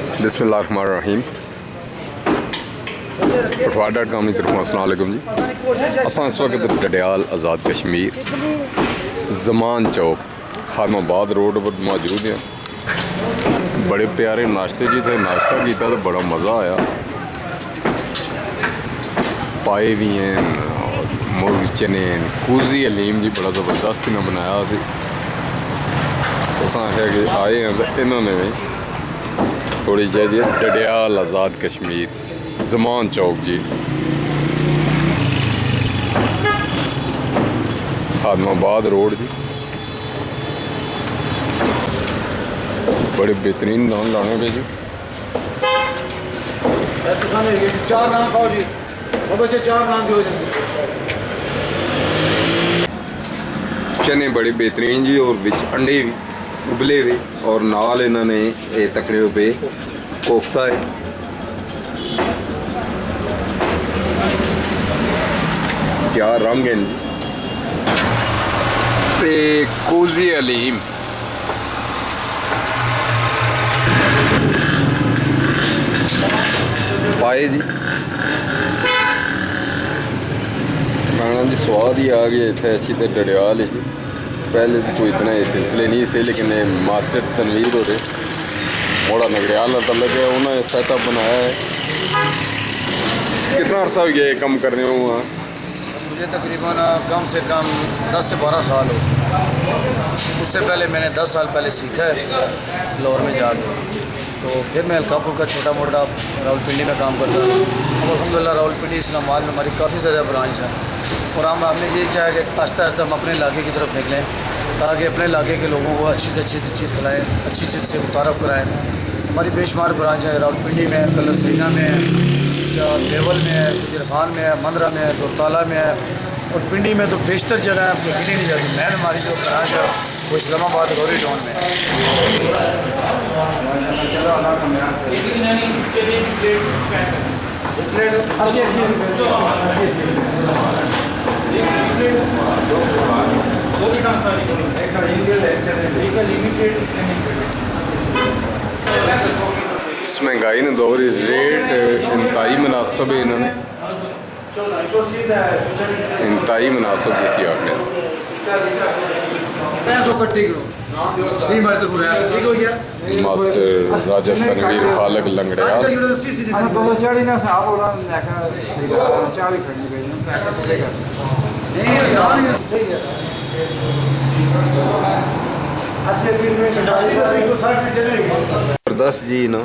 बिस्मिल्लाहिर्रहमानिर्रहीम। पठवार.com की तरफ अस्सलाम वालेकुम जी। असां इस वक्त डडियाल आज़ाद कश्मीर ज़मान चौक खादमाबाद रोड पर मौजूद हैं। बड़े प्यारे नाश्ते जी थे, नाश्ता किया तो बड़ा मज़ा आया। पाए भी हैं, मुर्ग चने, कूजी हलीम जी बड़ा ज़बरदस्त इन्हें बनाया सी। असां है कि आए हैं तो इन्होंने भी थोड़ी चाहिए डडियाल आज़ाद कश्मीर ज़मान चौक जी, खादमाबाद रोड जी। बड़े बेहतरीन नान लाने पे जी। चार नान खाओ जी, बच्चे चार नान भी हो जाएंगे। चने बड़े बेहतरीन जी और बिच अंडे भी उबले हुए और नाल इन्होंने ये तकड़े पे कोफ्ता है। क्या रंग है जी। ते कूजी हलीम पाए जी। खाना जी स्वाद ही आ गया इतने अच्छी तो डडियाल जी। पहले तो कोई इतना ये सिलसिले नहीं से, लेकिन मास्टर तनवीर हो रहे थोड़ा नगरियाल तलक है, उन्होंने सेटअप बनाया है। कितना अर्सा हो गया ये कम करने हुआ? मुझे तकरीबन कम से कम 10 से 12 साल हो। उससे पहले मैंने 10 साल पहले सीखा है लाहौर में जाके। तो फिर मैं हल्कापुर का छोटा मोटा रावलपिंडी में काम करता था। अब अल्हम्दुलिल्लाह रावलपिंडी इस्लामाबाद में हमारी काफ़ी ज़्यादा ब्रांच है और हमने ये चाहा कि आस्ता आस्ता हम अपने इलाके की तरफ निकलें ताकि अपने इलाके के लोगों को अच्छी से अच्छी चीज़ खिलाएँ, अच्छी चीज़ से मुतारफ़ कराएँ। हमारी बेशुमार ब्रांच है, रावलपिंडी में है, कलर सरीना में है, देवल में है, गुजरखान में है, मंदरा में है, दुरताला में है और पिंडी में तो बेशतर जगह है यकीन नहीं जाती। मैन हमारी जो ब्रांच है वो इस्लामाबाद गौरी टाउन में है। इस महंगाई ने दौर रेट इंतहाई मुनासिब है। इन्होंने इंतहाई मुनासिब जिसी आखिर मास्टर राजा तनवीर खालक लंगड़ियाल। जबरदस्त जी ना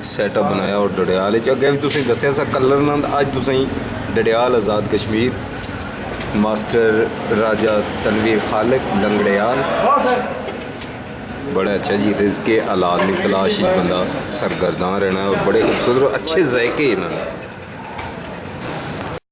सैटअप बनाया और डडियाल अगे भी तुसें दस्या सा कलर नंद। अज तुसें डडियाल आज़ाद कश्मीर मास्टर राजा तनवीर खालक लंगड़ियाल। बड़ा अच्छा जी। रिज़्क़ के औलाद में तलाश बंदा सरगर्दान रहना है और बड़े खूबसूरत अच्छे जायके इन्होंने